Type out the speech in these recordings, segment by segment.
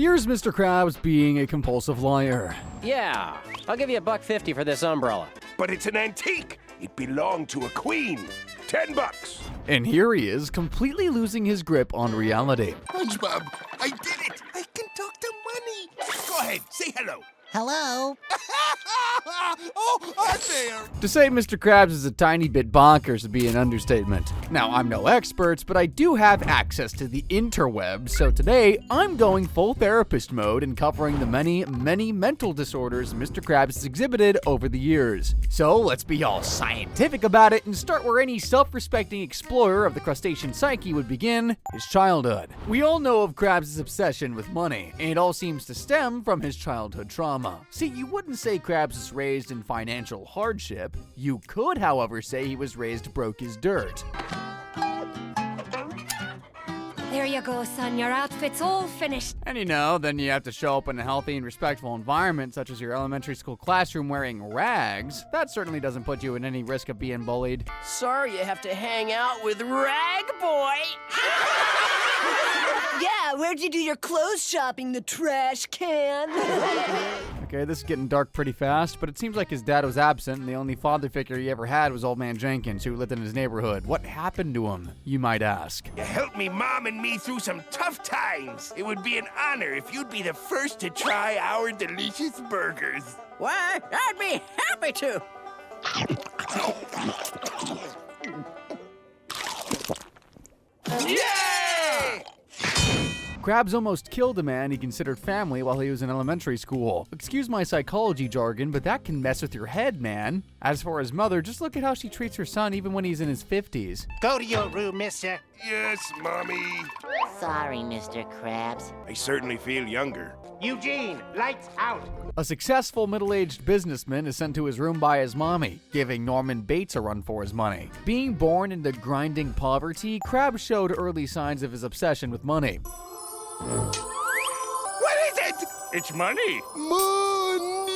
Here's Mr. Krabs being a compulsive liar. Yeah, I'll give you $1.50 for this umbrella. But it's an antique. It belonged to a queen. $10. And here he is, completely losing his grip on reality. SpongeBob, I did it. I can talk to money. Go ahead, say hello. Hello? Oh, hi there. To say Mr. Krabs is a tiny bit bonkers would be an understatement. Now, I'm no expert, but I do have access to the interwebs, so today I'm going full therapist mode and covering the many, many mental disorders Mr. Krabs has exhibited over the years. So let's be all scientific about it and start where any self-respecting explorer of the crustacean psyche would begin, his childhood. We all know of Krabs' obsession with money, and it all seems to stem from his childhood trauma. See, you wouldn't say Krabs was raised in financial hardship. You could, however, say he was raised broke as dirt. There you go, son. Your outfit's all finished. And then you have to show up in a healthy and respectful environment, such as your elementary school classroom wearing rags. That certainly doesn't put you in any risk of being bullied. Sorry you have to hang out with Rag Boy. Yeah, where'd you do your clothes shopping, the trash can? Okay, this is getting dark pretty fast, but it seems like his dad was absent, and the only father figure he ever had was Old Man Jenkins, who lived in his neighborhood. What happened to him, you might ask? You helped me, Mom, and me through some tough times. It would be an honor if you'd be the first to try our delicious burgers. Why, I'd be happy to. Yeah! Krabs almost killed a man he considered family while he was in elementary school. Excuse my psychology jargon, but that can mess with your head, man. As for his mother, just look at how she treats her son even when he's in his 50s. Go to your room, mister. Yes, Mommy. Sorry, Mr. Krabs. I certainly feel younger. Eugene, lights out. A successful middle-aged businessman is sent to his room by his mommy, giving Norman Bates a run for his money. Being born into grinding poverty, Krabs showed early signs of his obsession with money. What is it? It's money. Money!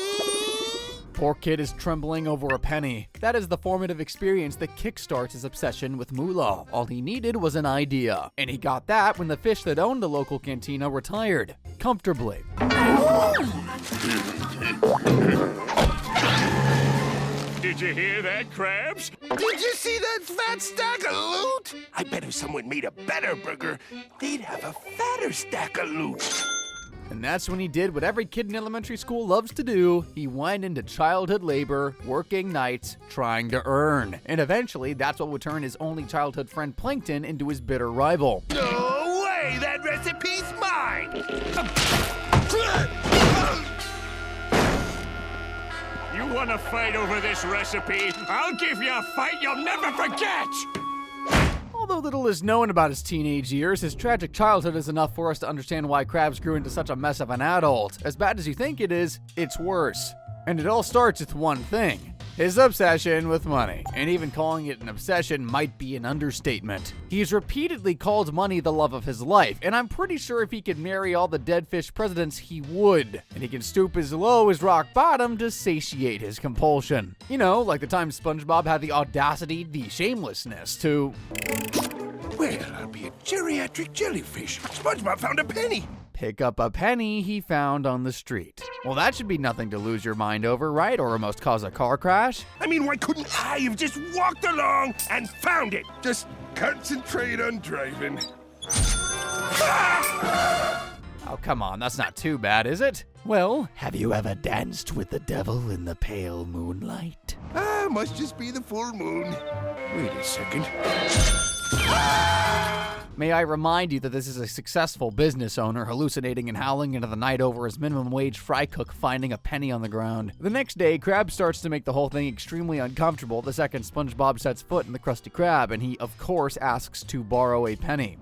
Poor kid is trembling over a penny. That is the formative experience that kickstarts his obsession with moolah. All he needed was an idea, and he got that when the fish that owned the local cantina retired. Comfortably. Did you hear that, Krabs? Did you see that fat stack of loot? I bet if someone made a better burger, they'd have a fatter stack of loot. And that's when he did what every kid in elementary school loves to do. He went into childhood labor, working nights, trying to earn. And eventually, that's what would turn his only childhood friend Plankton into his bitter rival. No way! That recipe's mine! You want to fight over this recipe? I'll give you a fight you'll never forget! Although little is known about his teenage years, his tragic childhood is enough for us to understand why Krabs grew into such a mess of an adult. As bad as you think it is, it's worse. And it all starts with one thing: his obsession with money. And even calling it an obsession might be an understatement. He's repeatedly called money the love of his life, and I'm pretty sure if he could marry all the dead fish presidents, he would. And he can stoop as low as rock bottom to satiate his compulsion. You know, like the time SpongeBob had the audacity, the shamelessness to... Well, I'll be a geriatric jellyfish. SpongeBob found a penny. Pick up a penny he found on the street. Well, that should be nothing to lose your mind over, right? Or almost cause a car crash? I mean, why couldn't I have just walked along and found it? Just concentrate on driving. Oh, come on, that's not too bad, is it? Well, have you ever danced with the devil in the pale moonlight? Must just be the full moon. Wait a second. May I remind you that this is a successful business owner hallucinating and howling into the night over his minimum wage fry cook finding a penny on the ground. The next day, Krabs starts to make the whole thing extremely uncomfortable the second SpongeBob sets foot in the Krusty Krab, and he, of course, asks to borrow a penny.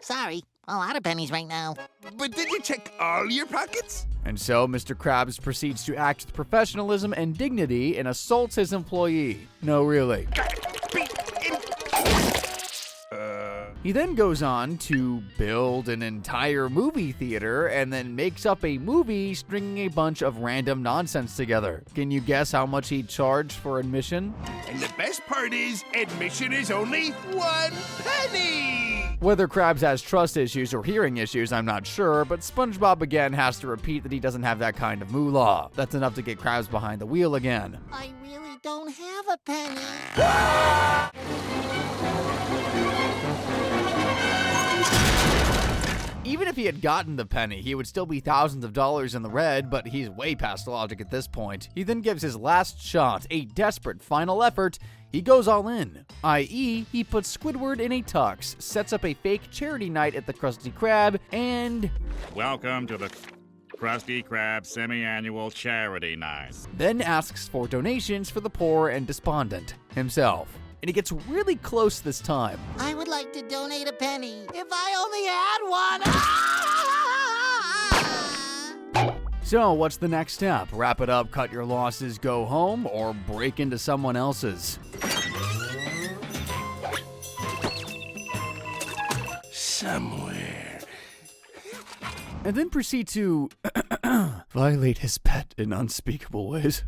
Sorry, I'm out of pennies right now. But did you check all your pockets? And so Mr. Krabs proceeds to act with professionalism and dignity and assaults his employee. No, really. He then goes on to build an entire movie theater and then makes up a movie stringing a bunch of random nonsense together. Can you guess how much he charged for admission? And the best part is, admission is only 1 penny! Whether Krabs has trust issues or hearing issues, I'm not sure, but SpongeBob again has to repeat that he doesn't have that kind of moolah. That's enough to get Krabs behind the wheel again. I really don't have a penny. Even if he had gotten the penny, he would still be thousands of dollars in the red, but he's way past logic at this point. He then gives his last shot, a desperate final effort. He goes all in, i.e., he puts Squidward in a tux, sets up a fake charity night at the Krusty Krab, and Welcome to the Krusty Krab semi-annual charity night. then asks for donations for the poor and despondent himself. And he gets really close this time. I would like to donate a penny. If I only had one. So, what's the next step? Wrap it up, cut your losses, go home, or break into someone else's? Somewhere. And then proceed to violate his pet in unspeakable ways.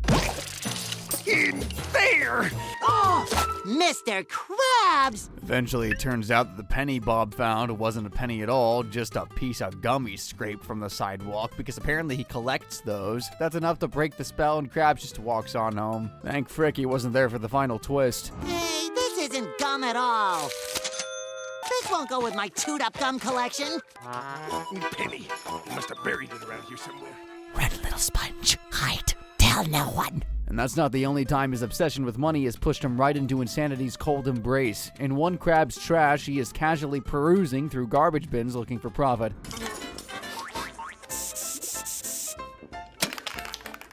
In there! Oh, Mr. Krabs! Eventually, it turns out that the penny Bob found wasn't a penny at all, just a piece of gum he scraped from the sidewalk, because apparently he collects those. That's enough to break the spell, and Krabs just walks on home. Thank frick he wasn't there for the final twist. Hey, this isn't gum at all. This won't go with my chewed-up gum collection. Penny. You must have buried it around here somewhere. Red little sponge, hide. Tell no one. And that's not the only time his obsession with money has pushed him right into insanity's cold embrace. In one Krab's trash, he is casually perusing through garbage bins looking for profit.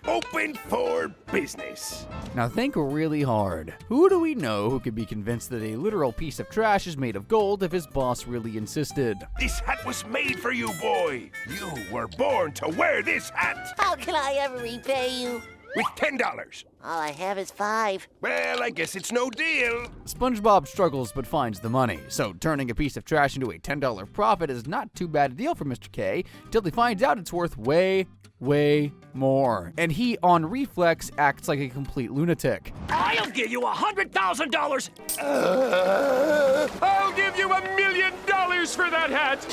Open for business. Now think really hard. Who do we know who could be convinced that a literal piece of trash is made of gold if his boss really insisted? This hat was made for you, boy. You were born to wear this hat. How can I ever repay you? With $10. All I have is 5. Well, I guess it's no deal. SpongeBob struggles but finds the money, so turning a piece of trash into a $10 profit is not too bad a deal for Mr. K, until he finds out it's worth way more. And he, on reflex, acts like a complete lunatic. I'll give you $100,000. I'll give you $1 million for that hat!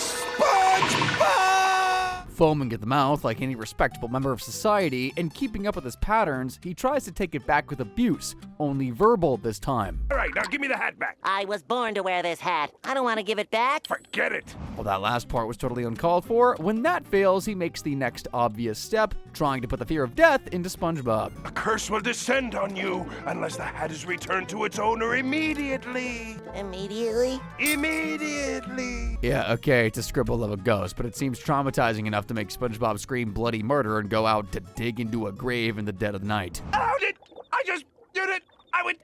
Foaming at the mouth like any respectable member of society, and keeping up with his patterns, he tries to take it back with abuse, only verbal this time. All right, now give me the hat back. I was born to wear this hat. I don't want to give it back. Forget it. Well, that last part was totally uncalled for. When that fails, he makes the next obvious step, trying to put the fear of death into SpongeBob. A curse will descend on you unless the hat is returned to its owner immediately. Immediately? Immediately. Yeah, okay, it's a scribble of a ghost, but it seems traumatizing enough to make SpongeBob scream bloody murder and go out to dig into a grave in the dead of night. How did I just did it? I would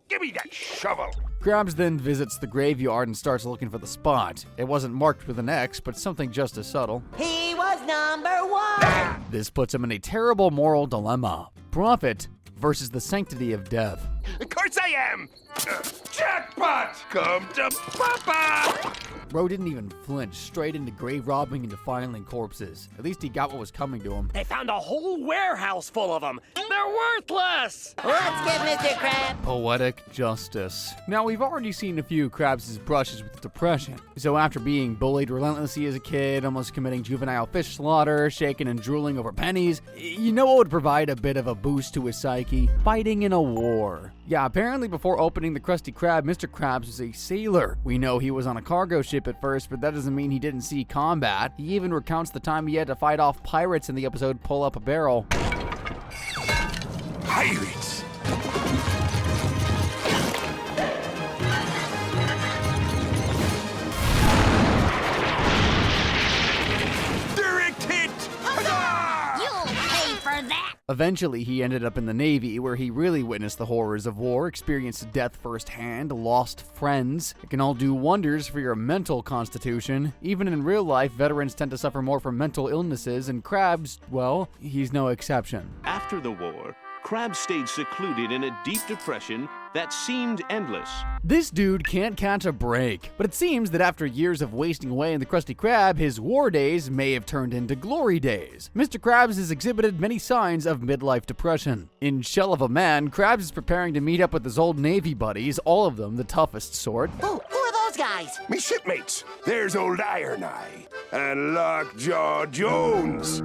give me that shovel. Krabs then visits the graveyard and starts looking for the spot. It wasn't marked with an X, but something just as subtle. He was number 1. This puts him in a terrible moral dilemma. Profit versus the sanctity of death. Of course I am. Jackpot! Come to Papa! Bro didn't even flinch, straight into grave robbing and defiling corpses. At least he got what was coming to him. They found a whole warehouse full of them. They're worthless. Let's get Mr. Krabs. Poetic justice. Now, we've already seen a few Krabs' brushes with depression. So after being bullied relentlessly as a kid, almost committing juvenile fish slaughter, shaking and drooling over pennies, you know what would provide a bit of a boost to his psyche? Fighting in a war. Yeah, apparently before opening the Krusty Krab, Mr. Krabs was a sailor. We know he was on a cargo ship at first, but that doesn't mean he didn't see combat. He even recounts the time he had to fight off pirates in the episode Pull Up a Barrel. Pirates! Direct hit! You'll pay for that! Eventually, he ended up in the Navy, where he really witnessed the horrors of war, experienced death firsthand, lost friends. It can all do wonders for your mental constitution. Even in real life, veterans tend to suffer more from mental illnesses, and Krabs, well, he's no exception. After the war, Krabs stayed secluded in a deep depression that seemed endless. This dude can't catch a break, but it seems that after years of wasting away in the Krusty Krab, his war days may have turned into glory days. Mr. Krabs has exhibited many signs of midlife depression. In Shell of a Man, Krabs is preparing to meet up with his old Navy buddies, all of them the toughest sort. Who are those guys? Me shipmates. There's old Iron Eye and Lockjaw Jones,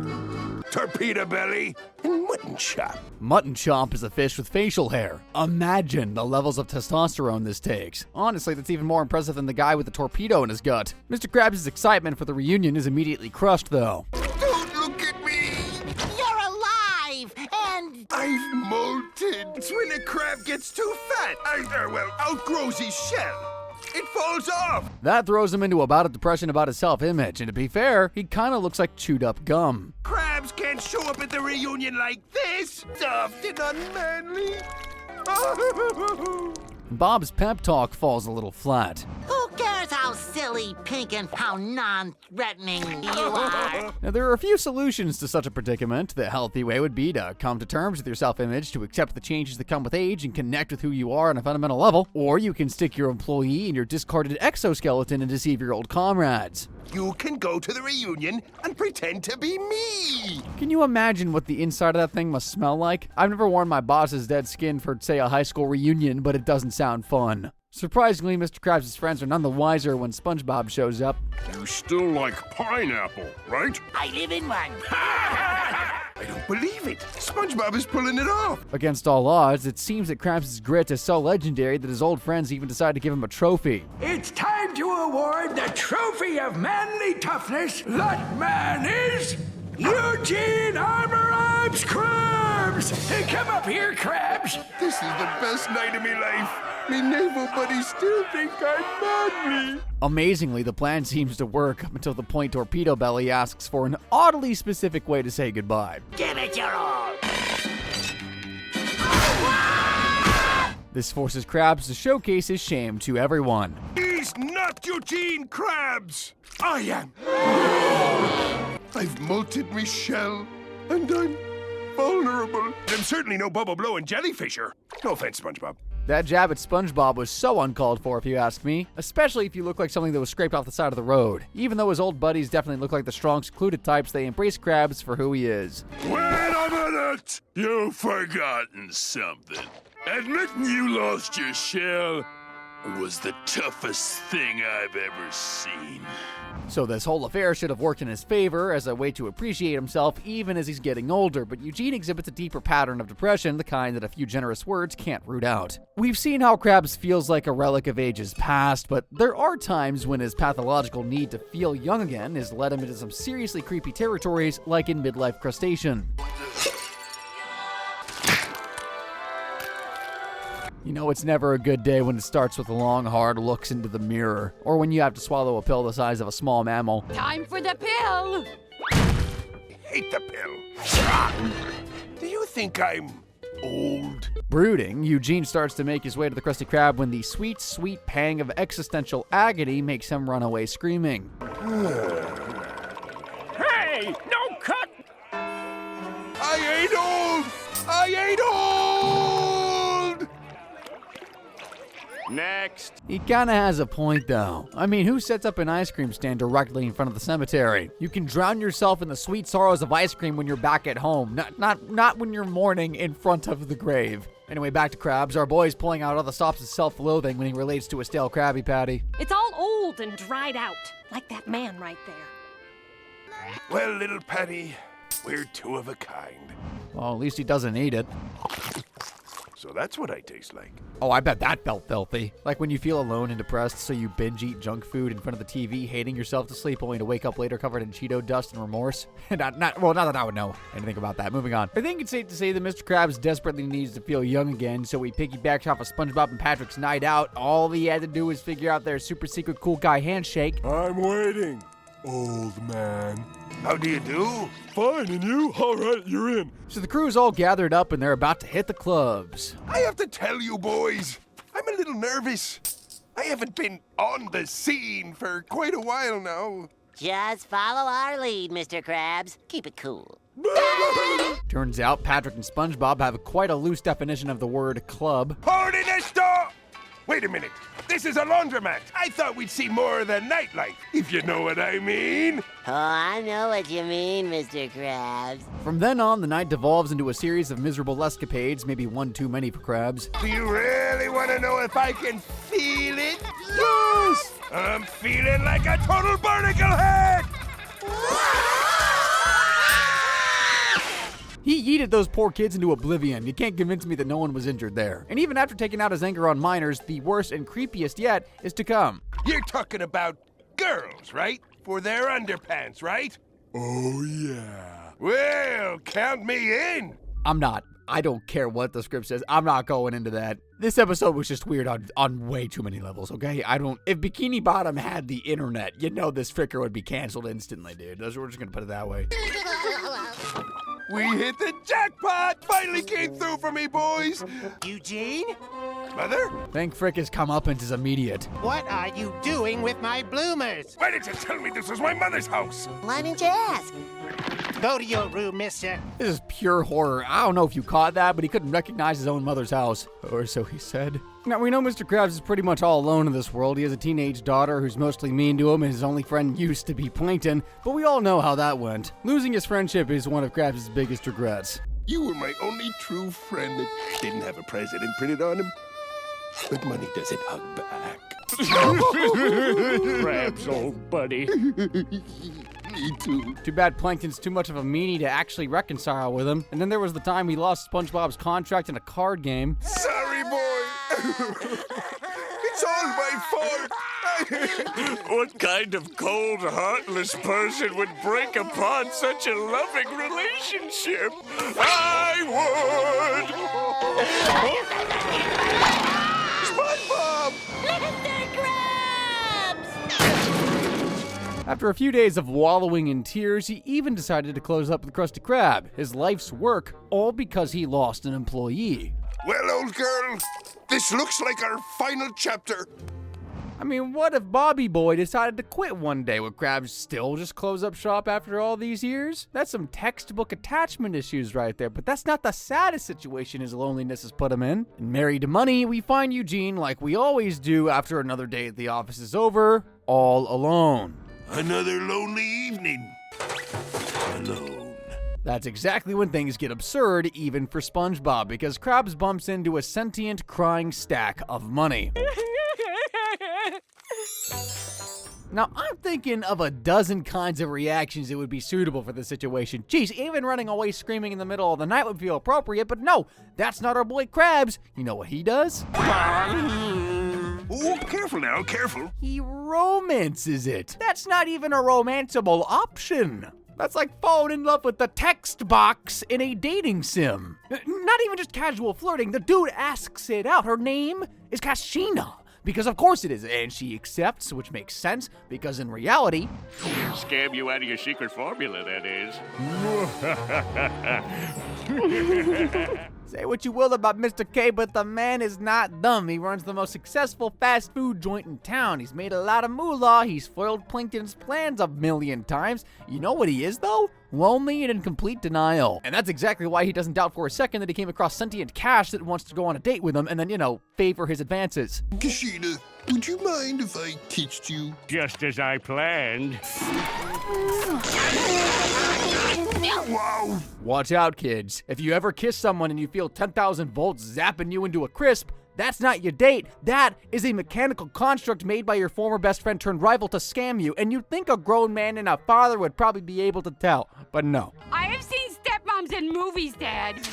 Torpedo Belly, and Mutton Chop. Mutton Chop is a fish with facial hair. Imagine the levels of testosterone this takes. Honestly, that's even more impressive than the guy with the torpedo in his gut. Mr. Krabs' excitement for the reunion is immediately crushed, though. Don't look at me! You're alive, and I've molted. It's when a crab gets too fat. Outgrows his shell. It falls off. That throws him into a bout of depression about his self-image, and to be fair, he kinda looks like chewed up gum. Crabs can't show up at the reunion like this. Soft and unmanly. Bob's pep talk falls a little flat. who cares how silly, pink, and how non-threatening you are? Now, there are a few solutions to such a predicament. The healthy way would be to come to terms with your self-image, to accept the changes that come with age, and connect with who you are on a fundamental level. Or you can stick your employee in your discarded exoskeleton and deceive your old comrades. You can go to the reunion and pretend to be me. Can you imagine what the inside of that thing must smell like? I've never worn my boss's dead skin for, say, a high school reunion, but it doesn't sound fun. Surprisingly, Mr. Krabs' friends are none the wiser when SpongeBob shows up. You still like pineapple, right? I live in one. I don't believe it. SpongeBob is pulling it off. Against all odds, it seems that Krabs' grit is so legendary that his old friends even decide to give him a trophy. It's time to award the Trophy of Manly Toughness. That man is Eugene Armor Arms Krabs. Hey, come up here, Krabs. This is the best night of my life. Me naval buddies still think I'm manly. Amazingly, the plan seems to work up until the point Torpedo Belly asks for an oddly specific way to say goodbye. Give it your all. This forces Krabs to showcase his shame to everyone. He's not Eugene Krabs. I am. I've molted me shell, and I'm vulnerable. I'm certainly no bubble blowing jellyfisher. No offense, SpongeBob. That jab at SpongeBob was so uncalled for, if you ask me. Especially if you look like something that was scraped off the side of the road. Even though his old buddies definitely look like the strong, secluded types, they embrace Krabs for who he is. Wait a minute! You've forgotten something. Admitting you lost your shell was the toughest thing I've ever seen. So this whole affair should have worked in his favor as a way to appreciate himself even as he's getting older, but Eugene exhibits a deeper pattern of depression, the kind that a few generous words can't root out. We've seen how Krabs feels like a relic of ages past, but there are times when his pathological need to feel young again has led him into some seriously creepy territories, like in Midlife Crustacean. You know, it's never a good day when it starts with long, hard looks into the mirror, or when you have to swallow a pill the size of a small mammal. Time for the pill! Hate the pill. Do you think I'm old? Brooding, Eugene starts to make his way to the Krusty Krab when the sweet, sweet pang of existential agony makes him run away screaming. Hey! No cut! I ain't old! I ain't old! Next. He kinda has a point though. I mean, who sets up an ice cream stand directly in front of the cemetery? You can drown yourself in the sweet sorrows of ice cream when you're back at home, not when you're mourning in front of the grave. Anyway, back to Krabs. Our boy's pulling out all the stops of self-loathing when he relates to a stale Krabby Patty. It's all old and dried out, like that man right there. Well, little Patty, we're two of a kind. Well, at least he doesn't eat it. So that's what I taste like. Oh, I bet that felt filthy. Like when you feel alone and depressed, so you binge eat junk food in front of the TV, hating yourself to sleep, only to wake up later covered in Cheeto dust and remorse. not that I would know anything about that. Moving on. I think it's safe to say that Mr. Krabs desperately needs to feel young again, so he piggybacks off of SpongeBob and Patrick's night out. All he had to do was figure out their super secret cool guy handshake. I'm waiting, old man. How do you do? Fine, and you? All right, you're in. So the crew's all gathered up and they're about to hit the clubs. I have to tell you, boys, I'm a little nervous. I haven't been on the scene for quite a while now. Just follow our lead, Mr. Krabs. Keep it cool. Turns out Patrick and SpongeBob have quite a loose definition of the word club. Holding this door! Wait a minute. This is a laundromat. I thought we'd see more of the nightlife, if you know what I mean. Oh, I know what you mean, Mr. Krabs. From then on, the night devolves into a series of miserable escapades, maybe one too many for Krabs. Do you really want to know if I can feel it? Yes! I'm feeling like a total barnacle head! He yeeted those poor kids into oblivion. You can't convince me that no one was injured there. And even after taking out his anger on minors, the worst and creepiest yet is to come. You're talking about girls, right? For their underpants, right? Oh, yeah. Well, count me in. I'm not. I don't care what the script says. I'm not going into that. This episode was just weird on way too many levels, okay? If Bikini Bottom had the internet, you know this fricker would be canceled instantly, dude. We're just gonna put it that way. We hit the jackpot! Finally came through for me, boys! Eugene? Mother? Thank frick his comeuppance is immediate. What are you doing with my bloomers? Why didn't you tell me this was my mother's house? Why didn't you ask? Go to your room, mister. This is pure horror. I don't know if you caught that, but he couldn't recognize his own mother's house. Or so he said. Now, we know Mr. Krabs is pretty much all alone in this world. He has a teenage daughter who's mostly mean to him, and his only friend used to be Plankton, but we all know how that went. Losing his friendship is one of Krabs' biggest regrets. You were my only true friend that didn't have a president printed on him. But money doesn't hug back. Krabs, old buddy. Me too. Too bad Plankton's too much of a meanie to actually reconcile with him. And then there was the time he lost SpongeBob's contract in a card game. Sorry, boy. It's all my fault. What kind of cold, heartless person would break apart such a loving relationship? I would! SpongeBob! Mr. Krabs! After a few days of wallowing in tears, he even decided to close up the Krusty Krab, his life's work, all because he lost an employee. Well, old girl, this looks like our final chapter. I mean, what if Bobby Boy decided to quit one day? Would Krabs still just close up shop after all these years? That's some textbook attachment issues right there, but that's not the saddest situation his loneliness has put him in. In Married to Money, we find Eugene, like we always do after another day at the office is over, all alone. Another lonely evening. Alone. That's exactly when things get absurd, even for SpongeBob, because Krabs bumps into a sentient, crying stack of money. Now, I'm thinking of a dozen kinds of reactions that would be suitable for this situation. Geez, even running away screaming in the middle of the night would feel appropriate, but no, that's not our boy Krabs. You know what he does? Oh, careful now, careful. He romances it. That's not even a romanceable option. That's like falling in love with the text box in a dating sim. Not even just casual flirting. The dude asks it out. Her name is Kashina. Because of course it is, and she accepts, which makes sense, because in reality... Scam you out of your secret formula, that is. Say what you will about Mr. K, but the man is not dumb. He runs the most successful fast food joint in town. He's made a lot of moolah. He's foiled Plankton's plans a million times. You know what he is, though? Lonely and in complete denial. And that's exactly why he doesn't doubt for a second that he came across sentient cash that wants to go on a date with him and then, you know, favor his advances. Kashina, would you mind if I teached you? Just as I planned. Wow. Watch out, kids. If you ever kiss someone and you feel 10,000 volts zapping you into a crisp, that's not your date. That is a mechanical construct made by your former best friend turned rival to scam you, and you'd think a grown man and a father would probably be able to tell, but no. I have seen stepmoms in movies, Dad.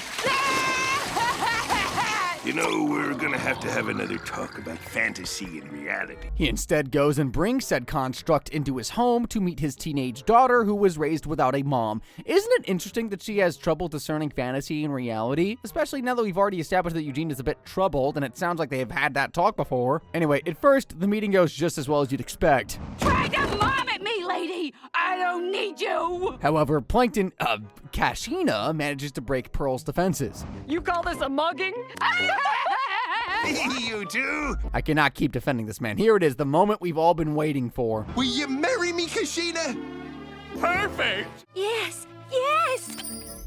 You know, we're gonna have to have another talk about fantasy and reality. He instead goes and brings said construct into his home to meet his teenage daughter who was raised without a mom. Isn't it interesting that she has trouble discerning fantasy and reality? Especially now that we've already established that Eugene is a bit troubled, and it sounds like they have had that talk before. Anyway, at first, the meeting goes just as well as you'd expect. Try to mom at me, lady! I don't need you! However, Plankton, Kashina manages to break Pearl's defenses. You call this a mugging? You too? I cannot keep defending this man. Here it is, the moment we've all been waiting for. Will you marry me, Kashina? Perfect! Yes, yes!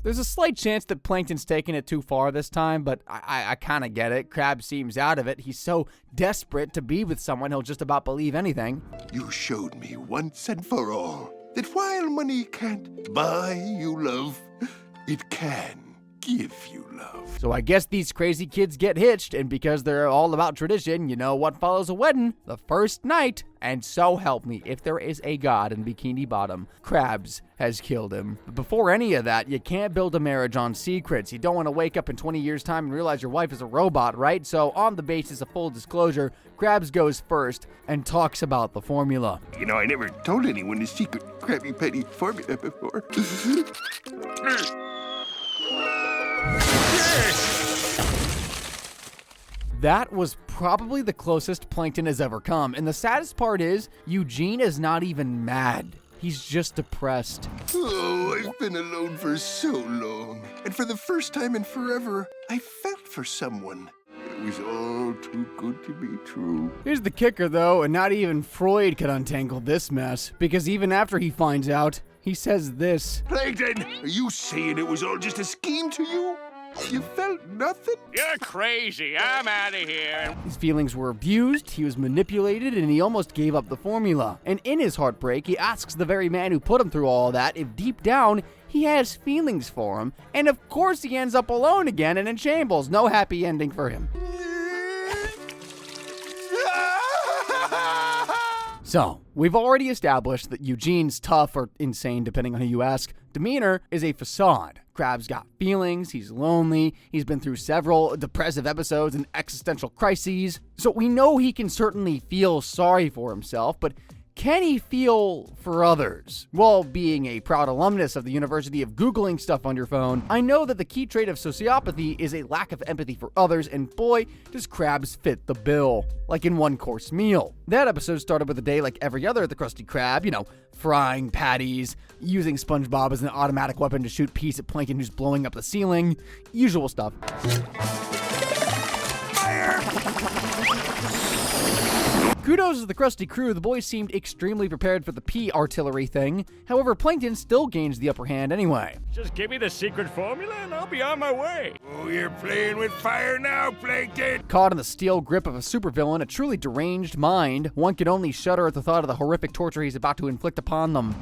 There's a slight chance that Plankton's taking it too far this time, but I kind of get it. Krabs seems out of it. He's so desperate to be with someone, he'll just about believe anything. You showed me once and for all that while money can't buy you love, it can give you love. So I guess these crazy kids get hitched, and because they're all about tradition, you know what follows a wedding? The first night. And so help me, if there is a god in Bikini Bottom, Krabs has killed him. But before any of that, you can't build a marriage on secrets. You don't want to wake up in 20 years' time and realize your wife is a robot, right? So on the basis of full disclosure, Krabs goes first and talks about the formula. You know, I never told anyone the secret Krabby Patty formula before. That was probably the closest Plankton has ever come. And the saddest part is, Eugene is not even mad. He's just depressed. Oh, I've been alone for so long. And for the first time in forever, I felt for someone. It was all too good to be true. Here's the kicker, though, and not even Freud could untangle this mess. Because even after he finds out, he says this. Plankton, are you saying it was all just a scheme to you? You felt nothing? You're crazy. I'm out of here. His feelings were abused, he was manipulated, and he almost gave up the formula. And in his heartbreak, he asks the very man who put him through all that if deep down he has feelings for him. And of course he ends up alone again and in shambles. No happy ending for him. So, we've already established that Eugene's tough or insane, depending on who you ask. Demeanor is a facade. Krabs got feelings, he's lonely, he's been through several depressive episodes and existential crises. So we know he can certainly feel sorry for himself, but can he feel for others? Well, being a proud alumnus of the University of Googling stuff on your phone, I know that the key trait of sociopathy is a lack of empathy for others, and boy, does Krabs fit the bill. Like in One Course Meal. That episode started with a day like every other at the Krusty Krab, you know, frying patties, using SpongeBob as an automatic weapon to shoot peas at Plankton who's blowing up the ceiling, usual stuff. Kudos to the Krusty crew, the boys seemed extremely prepared for the pea artillery thing. However, Plankton still gains the upper hand anyway. Just give me the secret formula and I'll be on my way. Oh, you're playing with fire now, Plankton. Caught in the steel grip of a supervillain, a truly deranged mind, one can only shudder at the thought of the horrific torture he's about to inflict upon them.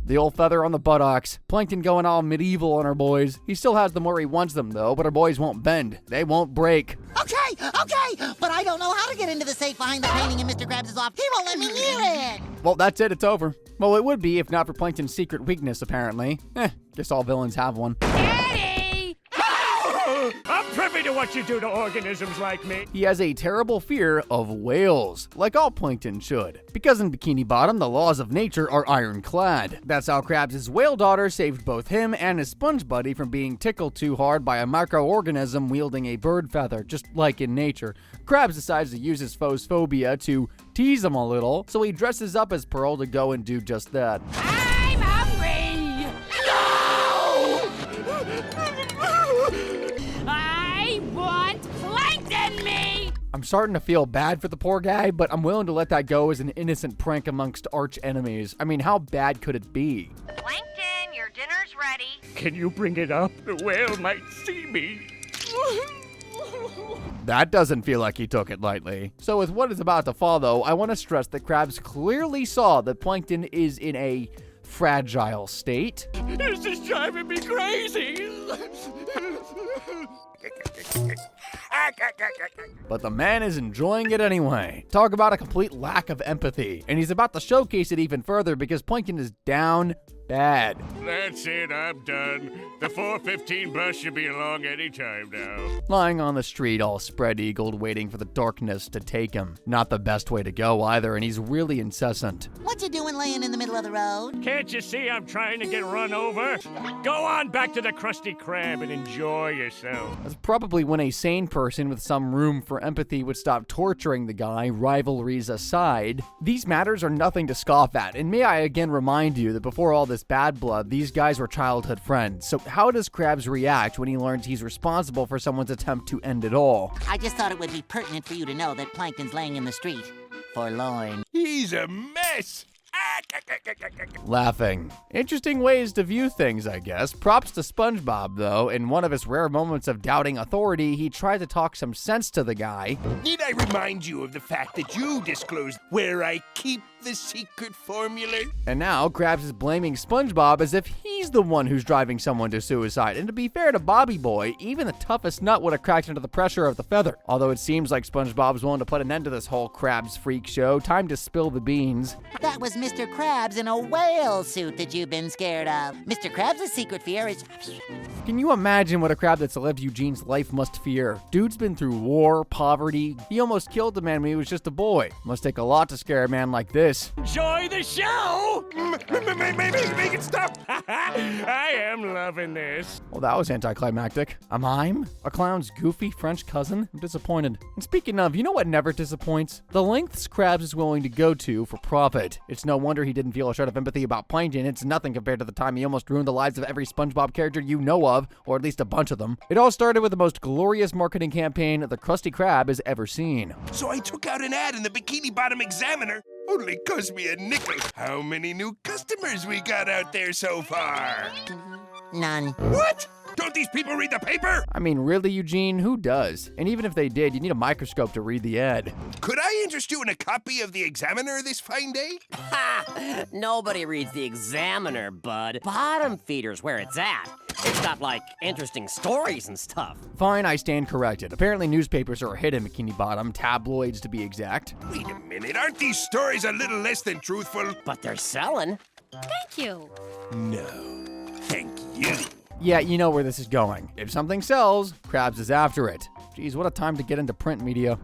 The old feather on the buttocks. Plankton going all medieval on our boys. He still has them where he wants them, though, but our boys won't bend. They won't break. Okay, but I don't know how to get into the safe behind the painting in Mr. Krabs' office. He won't let me near it. Well, that's it. It's over. Well, it would be if not for Plankton's secret weakness, apparently. Guess all villains have one. Daddy! I'm privy to what you do to organisms like me. He has a terrible fear of whales, like all plankton should. Because in Bikini Bottom, the laws of nature are ironclad. That's how Krabs' whale daughter saved both him and his sponge buddy from being tickled too hard by a microorganism wielding a bird feather, just like in nature. Krabs decides to use his foe's phobia to tease him a little, so he dresses up as Pearl to go and do just that. I'm hungry! I want plankton meat! I'm starting to feel bad for the poor guy, but I'm willing to let that go as an innocent prank amongst arch enemies. I mean, how bad could it be? Plankton, your dinner's ready. Can you bring it up? The whale might see me. That doesn't feel like he took it lightly. So with what is about to follow, I want to stress that Krabs clearly saw that Plankton is in a fragile state. This is driving me crazy. But the man is enjoying it anyway. Talk about a complete lack of empathy. And he's about to showcase it even further because Plankton is down bad. That's it, I'm done. The 4:15 bus should be along any time now. Lying on the street all spread-eagled waiting for the darkness to take him. Not the best way to go either, and he's really incessant. What you doing laying in the middle of the road? Can't you see I'm trying to get run over? Go on back to the Krusty Krab and enjoy yourself. That's probably when a sane person with some room for empathy would stop torturing the guy, rivalries aside. These matters are nothing to scoff at, and may I again remind you that before all this bad blood, these guys were childhood friends. So how does Krabs react when he learns he's responsible for someone's attempt to end it all? I just thought it would be pertinent for you to know that Plankton's laying in the street. Forlorn. He's a mess. Laughing. Interesting ways to view things, I guess. Props to SpongeBob, though. In one of his rare moments of doubting authority, he tried to talk some sense to the guy. Need I remind you of the fact that you disclosed where I keep the secret formula? And now Krabs is blaming SpongeBob as if he he's the one who's driving someone to suicide. And to be fair to Bobby Boy, even the toughest nut would have cracked under the pressure of the feather. Although it seems like SpongeBob's willing to put an end to this whole Krabs freak show. Time to spill the beans. That was Mr. Krabs in a whale suit that you've been scared of. Mr. Krabs' secret fear is... Can you imagine what a crab that's lived Eugene's life must fear? Dude's been through war, poverty. He almost killed a man when he was just a boy. Must take a lot to scare a man like this. Enjoy the show! Make it stop! I am loving this. Well, that was anticlimactic. A mime? A clown's goofy French cousin? I'm disappointed. And speaking of, you know what never disappoints? The lengths Krabs is willing to go to for profit. It's no wonder he didn't feel a shred of empathy about Plankton. It's nothing compared to the time he almost ruined the lives of every SpongeBob character you know of, or at least a bunch of them. It all started with the most glorious marketing campaign the Krusty Krab has ever seen. So I took out an ad in the Bikini Bottom Examiner. Only cost me a nickel. How many new customers we got out there so far? None. What? Don't these people read the paper? I mean, really, Eugene? Who does? And even if they did, you need a microscope to read the ad. Could I interest you in a copy of the Examiner this fine day? Ha! Nobody reads the Examiner, bud. Bottom feeder's where it's at. It's got, like, interesting stories and stuff. Fine, I stand corrected. Apparently newspapers are a hit in Bikini Bottom, tabloids to be exact. Wait a minute, aren't these stories a little less than truthful? But they're selling. Thank you. No, thank you. Yeah, you know where this is going. If something sells, Krabs is after it. Geez, what a time to get into print media.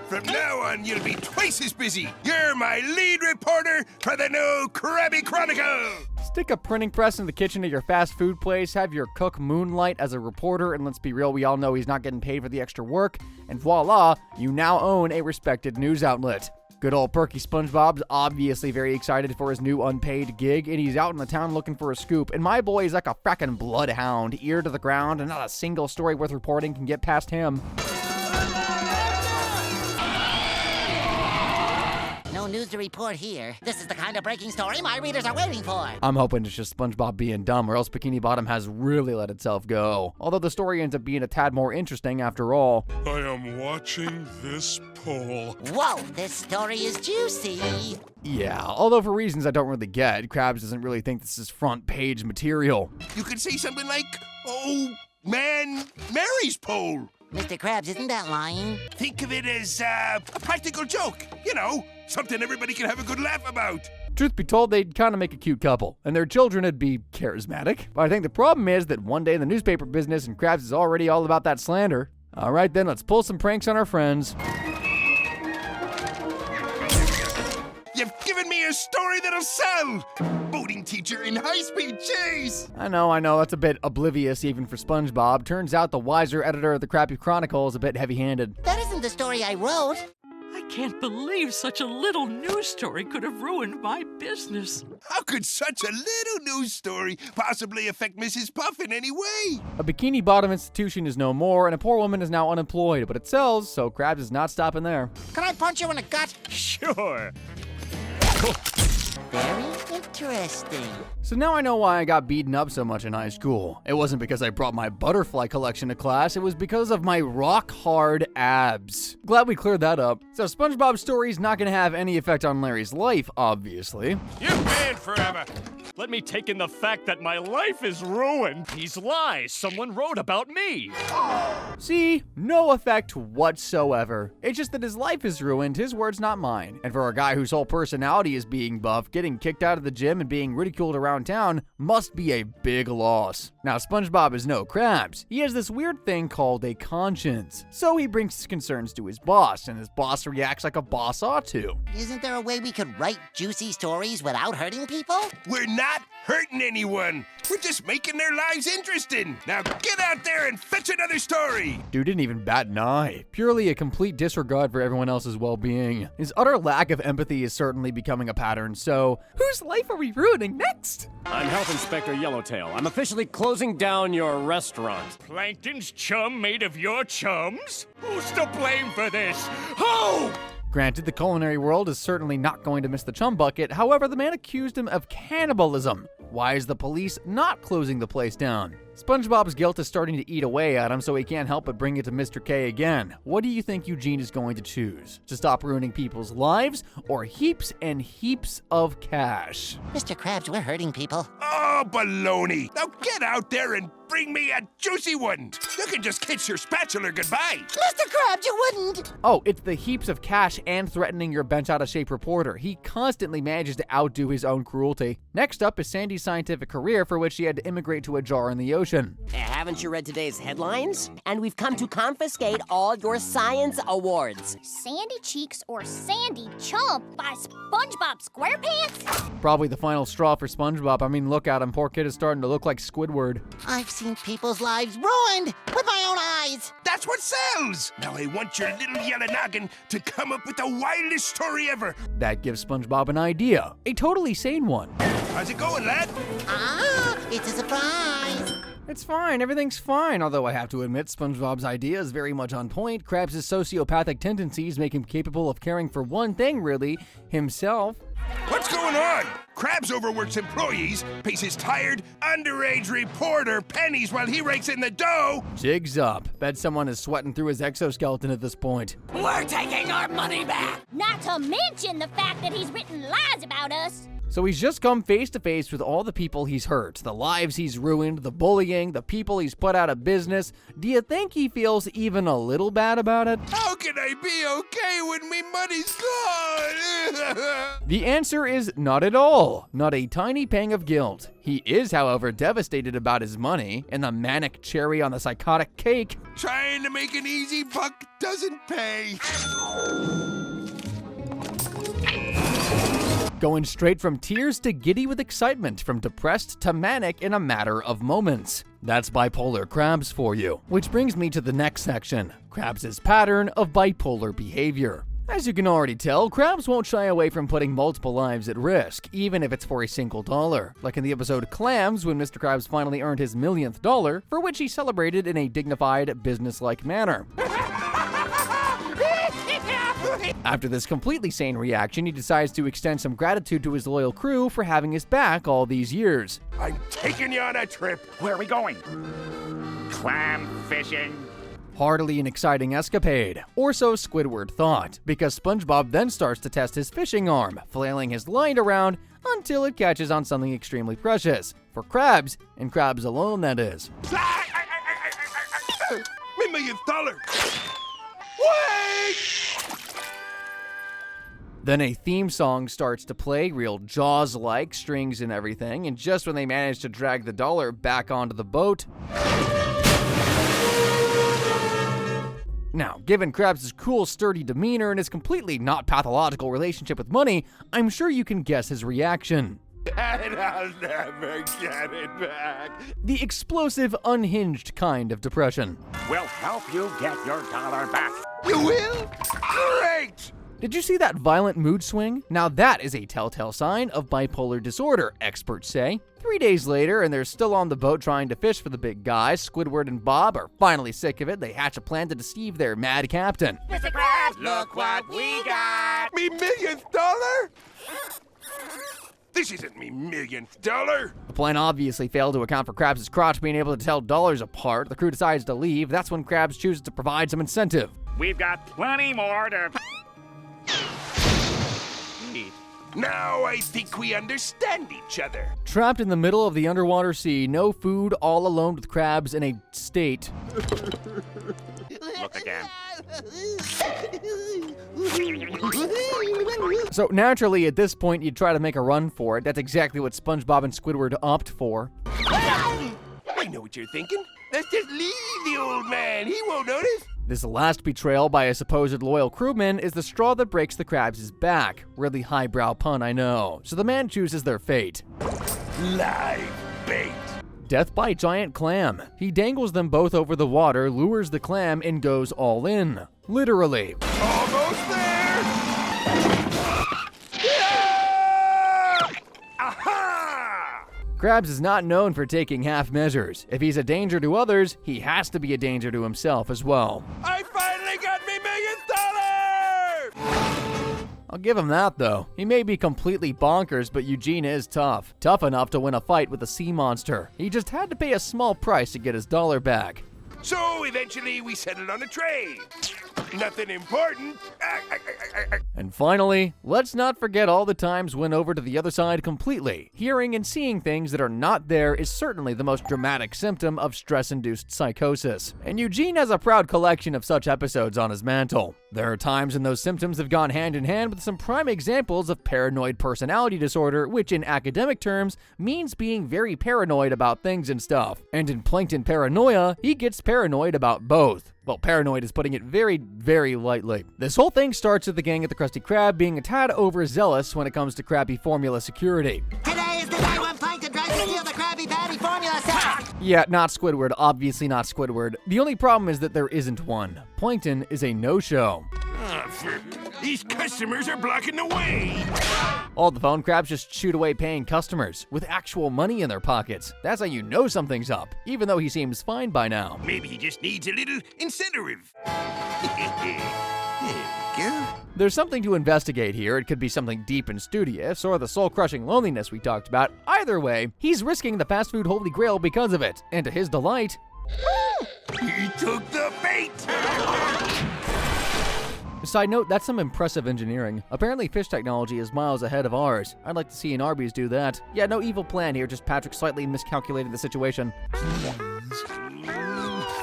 From now on, you'll be twice as busy. You're my lead reporter for the new Krabby Chronicle. Stick a printing press in the kitchen of your fast food place, have your cook moonlight as a reporter, and let's be real, we all know he's not getting paid for the extra work, and voila, you now own a respected news outlet. Good old perky SpongeBob's obviously very excited for his new unpaid gig, and he's out in the town looking for a scoop. And my boy is like a frackin' bloodhound, ear to the ground, and not a single story worth reporting can get past him. No news to report here. This is the kind of breaking story my readers are waiting for. I'm hoping it's just SpongeBob being dumb, or else Bikini Bottom has really let itself go. Although the story ends up being a tad more interesting after all. I am watching this poll. Whoa, this story is juicy. Yeah, although for reasons I don't really get, Krabs doesn't really think this is front page material. You could say something like, oh, man, Mary's poll. Mr. Krabs, isn't that lying? Think of it as a practical joke. You know, something everybody can have a good laugh about. Truth be told, they'd kind of make a cute couple, and their children would be charismatic. But I think the problem is that one day in the newspaper business, and Krabs is already all about that slander. All right then, let's pull some pranks on our friends. You've given me a story that'll sell. Boating teacher in high-speed chase. I know, that's a bit oblivious even for SpongeBob. Turns out the wiser editor of the Krabby Chronicle is a bit heavy-handed. That isn't the story I wrote. I can't believe such a little news story could have ruined my business. How could such a little news story possibly affect Mrs. Puff in any way? A Bikini Bottom institution is no more, and a poor woman is now unemployed, but it sells, so Krabs is not stopping there. Can I punch you in the gut? Sure. Very interesting. So now I know why I got beaten up so much in high school. It wasn't because I brought my butterfly collection to class, it was because of my rock-hard abs. Glad we cleared that up. So SpongeBob's story's not gonna have any effect on Larry's life, obviously. You're banned forever. Let me take in the fact that my life is ruined. These lies someone wrote about me. See? No effect whatsoever. It's just that his life is ruined, his words, not mine. And for a guy whose whole personality is being buffed, getting kicked out of the gym and being ridiculed around town must be a big loss. Now, SpongeBob is no Krabs. He has this weird thing called a conscience. So he brings his concerns to his boss, and his boss reacts like a boss ought to. Isn't there a way we could write juicy stories without hurting people? We're not hurting anyone. We're just making their lives interesting. Now get out there and fetch another story. Dude didn't even bat an eye. Purely a complete disregard for everyone else's well-being. His utter lack of empathy is certainly becoming a pattern, so whose life are we ruining next? I'm Health Inspector Yellowtail. I'm officially closing down your restaurant. Plankton's chum made of your chums? Who's to blame for this? Who? Granted, the culinary world is certainly not going to miss the chum bucket. However, the man accused him of cannibalism. Why is the police not closing the place down? SpongeBob's guilt is starting to eat away at him, so he can't help but bring it to Mr. K again. What do you think Eugene is going to choose? To stop ruining people's lives, or heaps and heaps of cash? Mr. Krabs, we're hurting people. Oh, baloney! Now get out there and bring me a juicy one! You can just kiss your spatula goodbye! Mr. Krabs, you wouldn't! Oh, it's the heaps of cash and threatening your bent-out-of-shape reporter. He constantly manages to outdo his own cruelty. Next up is Sandy's scientific career, for which he had to immigrate to a jar in the ocean. Haven't you read today's headlines? And we've come to confiscate all your science awards. Sandy Cheeks or Sandy Chump by SpongeBob SquarePants? Probably the final straw for SpongeBob. I mean, look at him. Poor kid is starting to look like Squidward. I've seen people's lives ruined with my own eyes. That's what sells! Now I want your little yellow noggin to come up with the wildest story ever. That gives SpongeBob an idea. A totally sane one. How's it going, lad? It's a surprise. It's fine, everything's fine, although I have to admit SpongeBob's idea is very much on point. Krabs' sociopathic tendencies make him capable of caring for one thing, really, himself. What's going on? Krabs overworks employees, pays his tired, underage reporter pennies while he rakes in the dough. Jigs up. Bet someone is sweating through his exoskeleton at this point. We're taking our money back! Not to mention the fact that he's written lies about us. So he's just come face to face with all the people he's hurt, the lives he's ruined, the bullying, the people he's put out of business. Do you think he feels even a little bad about it? How can I be okay when me money's gone? The answer is not at all. Not a tiny pang of guilt. He is, however, devastated about his money, and the manic cherry on the psychotic cake. Trying to make an easy buck doesn't pay. Going straight from tears to giddy with excitement, from depressed to manic in a matter of moments. That's bipolar Krabs for you. Which brings me to the next section, Krabs' pattern of bipolar behavior. As you can already tell, Krabs won't shy away from putting multiple lives at risk, even if it's for a single dollar. Like in the episode Clams, when Mr. Krabs finally earned his millionth dollar, for which he celebrated in a dignified, business-like manner. After this completely sane reaction, he decides to extend some gratitude to his loyal crew for having his back all these years. I'm taking you on a trip. Where are we going? Clam fishing? Hardly an exciting escapade, or so Squidward thought, because SpongeBob then starts to test his fishing arm, flailing his line around until it catches on something extremely precious. For Krabs, and Krabs alone, that is. Me millionth dollar. Wait! Then a theme song starts to play, real Jaws-like, strings and everything, and just when they manage to drag the dollar back onto the boat... Now, given Krabs' cool, sturdy demeanor and his completely not pathological relationship with money, I'm sure you can guess his reaction. And I'll never get it back. The explosive, unhinged kind of depression. We'll help you get your dollar back. You will? Great! Did you see that violent mood swing? Now that is a telltale sign of bipolar disorder, experts say. 3 days later, and they're still on the boat trying to fish for the big guys, Squidward and Bob are finally sick of it. They hatch a plan to deceive their mad captain. Mr. Krabs, look what we got! Me millionth dollar? This isn't me millionth dollar. The plan obviously failed to account for Krabs' crotch being able to tell dollars apart. The crew decides to leave. That's when Krabs chooses to provide some incentive. We've got plenty more to... Now I think we understand each other. Trapped in the middle of the underwater sea, no food, all alone with Krabs in a state. Look again. So naturally, at this point, you'd try to make a run for it. That's exactly what SpongeBob and Squidward opt for. I know what you're thinking. Let's just leave the old man. He won't notice. This last betrayal by a supposed loyal crewman is the straw that breaks the Krabs' back. Really highbrow pun, I know. So the man chooses their fate. Live bait. Death by giant clam. He dangles them both over the water, lures the clam, and goes all in. Literally. Almost there. Yeah! Aha! Krabs is not known for taking half measures. If he's a danger to others, he has to be a danger to himself as well. I finally got me millionth dollar! give him that, though. He may be completely bonkers, but Eugene is tough. Tough enough to win a fight with a sea monster. He just had to pay a small price to get his dollar back. So eventually we settled on a trade. Nothing important. And finally, let's not forget all the times went over to the other side completely. Hearing and seeing things that are not there is certainly the most dramatic symptom of stress-induced psychosis. And Eugene has a proud collection of such episodes on his mantle. There are times when those symptoms have gone hand in hand with some prime examples of paranoid personality disorder, which in academic terms means being very paranoid about things and stuff. And in Plankton Paranoia, he gets paranoid about both. Well, paranoid is putting it very, very lightly. This whole thing starts with the gang at the Krusty Krab being a tad overzealous when it comes to Krabby formula security. Today is the day when Plankton tries to steal the Krabby Patty formula set! Yeah, not Squidward, obviously not Squidward. The only problem is that there isn't one. Plankton is a no-show. These customers are blocking the way! All the phone crabs just shoot away paying customers with actual money in their pockets. That's how you know something's up, even though he seems fine by now. Maybe he just needs a little incentive. There's something to investigate here. It could be something deep and studious, or the soul-crushing loneliness we talked about. Either way, he's risking the fast food holy grail because of it. And to his delight, he took the bait! Side note, that's some impressive engineering. Apparently fish technology is miles ahead of ours. I'd like to see an Arby's do that. Yeah, no evil plan here, just Patrick slightly miscalculating the situation.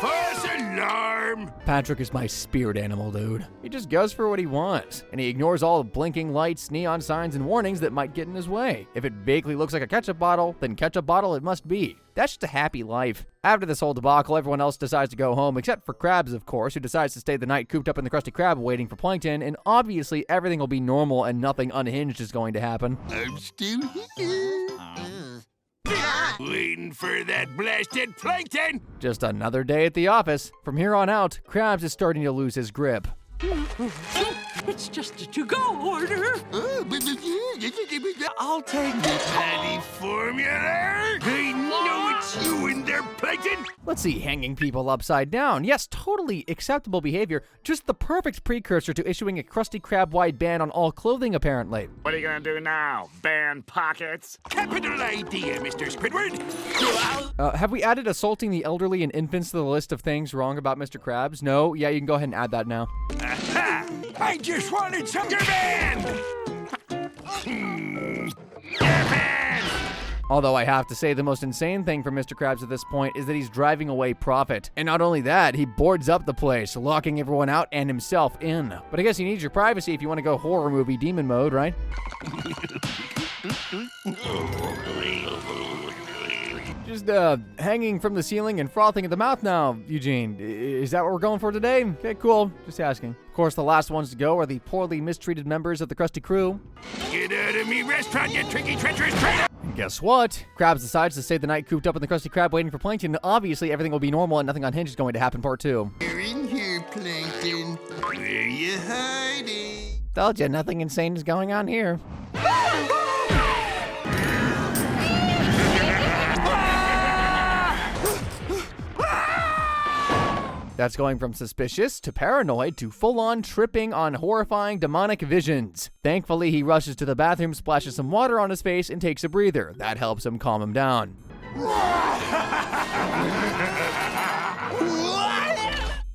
False alarm! Patrick is my spirit animal, dude. He just goes for what he wants, and he ignores all the blinking lights, neon signs, and warnings that might get in his way. If it vaguely looks like a ketchup bottle, then ketchup bottle it must be. That's just a happy life. After this whole debacle, everyone else decides to go home, except for Krabs, of course, who decides to stay the night cooped up in the Krusty Krab waiting for Plankton, and obviously everything will be normal and nothing unhinged is going to happen. I'm still here. Waiting for that blasted Plankton! Just another day at the office. From here on out, Krabs is starting to lose his grip. It's just a to-go order. I'll take the patty formula. I know it's you in there, Plankton. Let's see, hanging people upside down. Yes, totally acceptable behavior. Just the perfect precursor to issuing a Krusty Krab-wide ban on all clothing, apparently. What are you gonna do now? Ban pockets? Capital idea, Mr. Squidward. Have we added assaulting the elderly and infants to the list of things wrong about Mr. Krabs? No? Yeah, you can go ahead and add that now. Aha! I just wanted some your man! Your man! Although I have to say the most insane thing for Mr. Krabs at this point is that he's driving away profit. And not only that, he boards up the place, locking everyone out and himself in. But I guess you need your privacy if you want to go horror movie demon mode, right? Just hanging from the ceiling and frothing at the mouth now, Eugene. Is that what we're going for today? Okay, cool. Just asking. Of course, the last ones to go are the poorly mistreated members of the Krusty Crew. Get out of me restaurant, you tricky, treacherous traitor! And guess what? Krabs decides to stay the night cooped up in the Krusty Krab waiting for Plankton. Obviously, everything will be normal and nothing unhinged is going to happen part 2. You're in here, Plankton. Where you hiding? Told you, nothing insane is going on here. That's going from suspicious to paranoid to full-on tripping on horrifying demonic visions. Thankfully, he rushes to the bathroom, splashes some water on his face, and takes a breather. That helps him calm him down.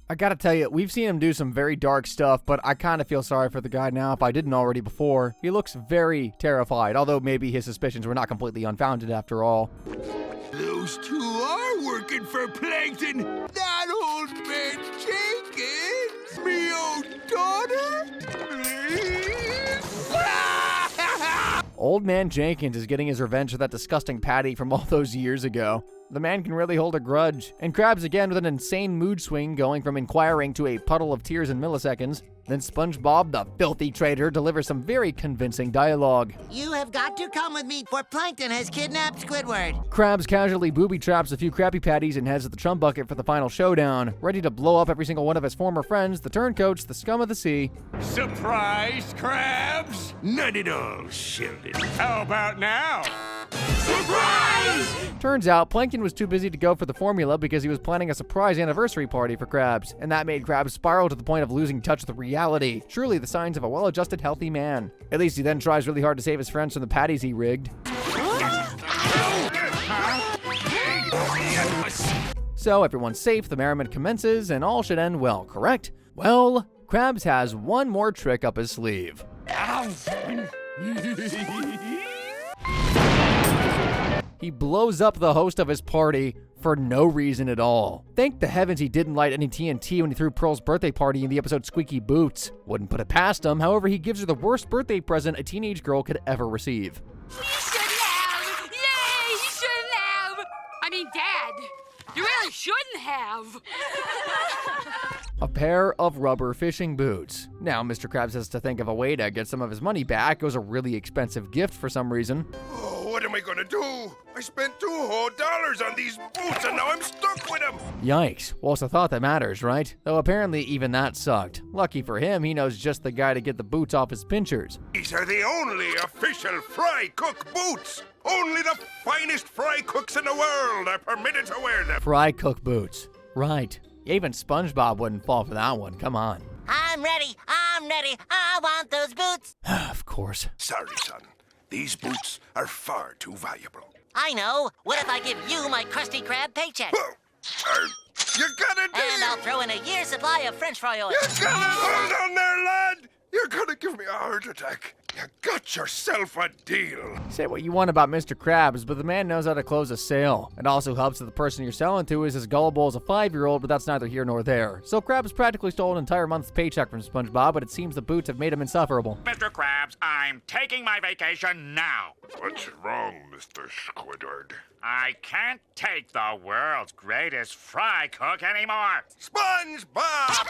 I gotta tell you, we've seen him do some very dark stuff, but I kind of feel sorry for the guy now if I didn't already before. He looks very terrified, although maybe his suspicions were not completely unfounded after all. Those two are working for Plankton. That old man Jenkins, me old daughter. Old man Jenkins is getting his revenge for that disgusting patty from all those years ago. The man can really hold a grudge. And Krabs again with an insane mood swing going from inquiring to a puddle of tears in milliseconds. Then SpongeBob, the filthy traitor, delivers some very convincing dialogue. You have got to come with me, for Plankton has kidnapped Squidward. Krabs casually booby traps a few Krabby Patties and heads to the chum bucket for the final showdown, ready to blow up every single one of his former friends, the turncoats, the scum of the sea. Surprise, Krabs? Not at all, Sheldon. How about now? Surprise! Turns out, Plankton was too busy to go for the formula because he was planning a surprise anniversary party for Krabs, and that made Krabs spiral to the point of losing touch with reality. Truly the signs of a well-adjusted, healthy man. At least he then tries really hard to save his friends from the patties he rigged. So everyone's safe, the merriment commences, and all should end well, correct? Well, Krabs has one more trick up his sleeve. He blows up the host of his party for no reason at all. Thank the heavens he didn't light any TNT when he threw Pearl's birthday party in the episode Squeaky Boots. Wouldn't put it past him, however, he gives her the worst birthday present a teenage girl could ever receive. He shouldn't have! Yay! He shouldn't have! I mean, Dad, you really shouldn't have! A pair of rubber fishing boots. Now, Mr. Krabs has to think of a way to get some of his money back. It was a really expensive gift for some reason. Oh, what am I gonna do? I spent $2 whole on these boots and now I'm stuck with them. Yikes. Well, it's the thought that matters, right? Though apparently even that sucked. Lucky for him, he knows just the guy to get the boots off his pinchers. These are the only official fry cook boots. Only the finest fry cooks in the world are permitted to wear them. Fry cook boots. Right. Even SpongeBob wouldn't fall for that one. Come on. I'm ready. I want those boots. Of course. Sorry, son. These boots are far too valuable. I know. What if I give you my Krusty Krab paycheck? You gotta do And I'll throw in a year's supply of French fry oil. You gotta hold on there, lad. You're gonna give me a heart attack. You got yourself a deal. Say what you want about Mr. Krabs, but the man knows how to close a sale. It also helps that the person you're selling to is as gullible as a 5-year-old, but that's neither here nor there. So Krabs practically stole an entire month's paycheck from SpongeBob, but it seems the boots have made him insufferable. Mr. Krabs, I'm taking my vacation now. What's wrong, Mr. Squidward? I can't take the world's greatest fry cook anymore. SpongeBob!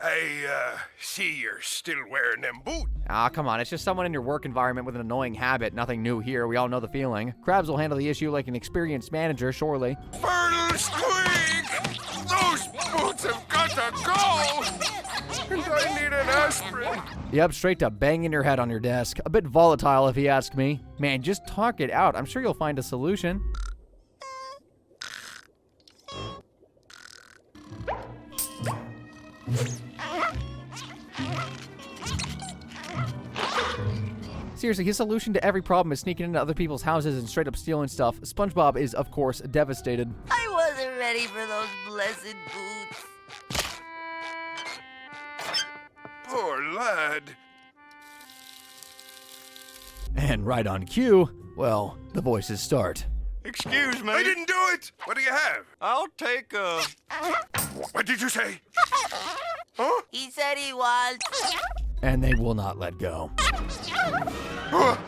I see you're still wearing them boots. Ah, come on, it's just someone in your work environment with an annoying habit. Nothing new here, we all know the feeling. Krabs will handle the issue like an experienced manager, surely. Fertile squeak! Those boots have got to go! And I need an aspirin. Yep, straight to banging your head on your desk. A bit volatile if you ask me. Man, just talk it out. I'm sure you'll find a solution. Seriously, his solution to every problem is sneaking into other people's houses and straight up stealing stuff. SpongeBob is, of course, devastated. I wasn't ready for those blessed boots. Poor lad. And right on cue, well, the voices start. Excuse me. I didn't do it. What do you have? I'll take a... What did you say? Huh? He said he was. And they will not let go. What?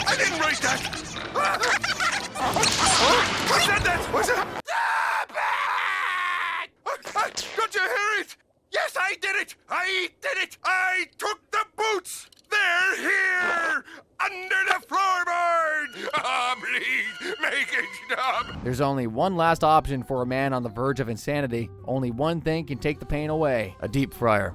I didn't write that. Who said that? Was it? Don't you hear it? Yes, I did it. I did it. I took the boots. They're here under the floorboard. Oh, please, make it stop. There's only one last option for a man on the verge of insanity. Only one thing can take the pain away. A deep fryer.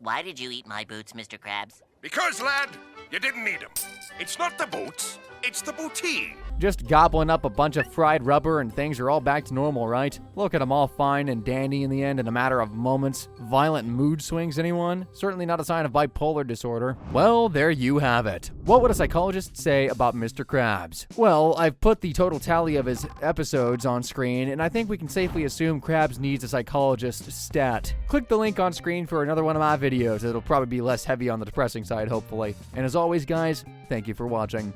Why did you eat my boots, Mr. Krabs? Because, lad, you didn't need them. It's not the boots, it's the booty. Just gobbling up a bunch of fried rubber and things are all back to normal, right? Look at them all fine and dandy in the end in a matter of moments. Violent mood swings, anyone? Certainly not a sign of bipolar disorder. Well, there you have it. What would a psychologist say about Mr. Krabs? Well, I've put the total tally of his episodes on screen, and I think we can safely assume Krabs needs a psychologist stat. Click the link on screen for another one of my videos. It'll probably be less heavy on the depressing side, hopefully. And as always, guys, thank you for watching.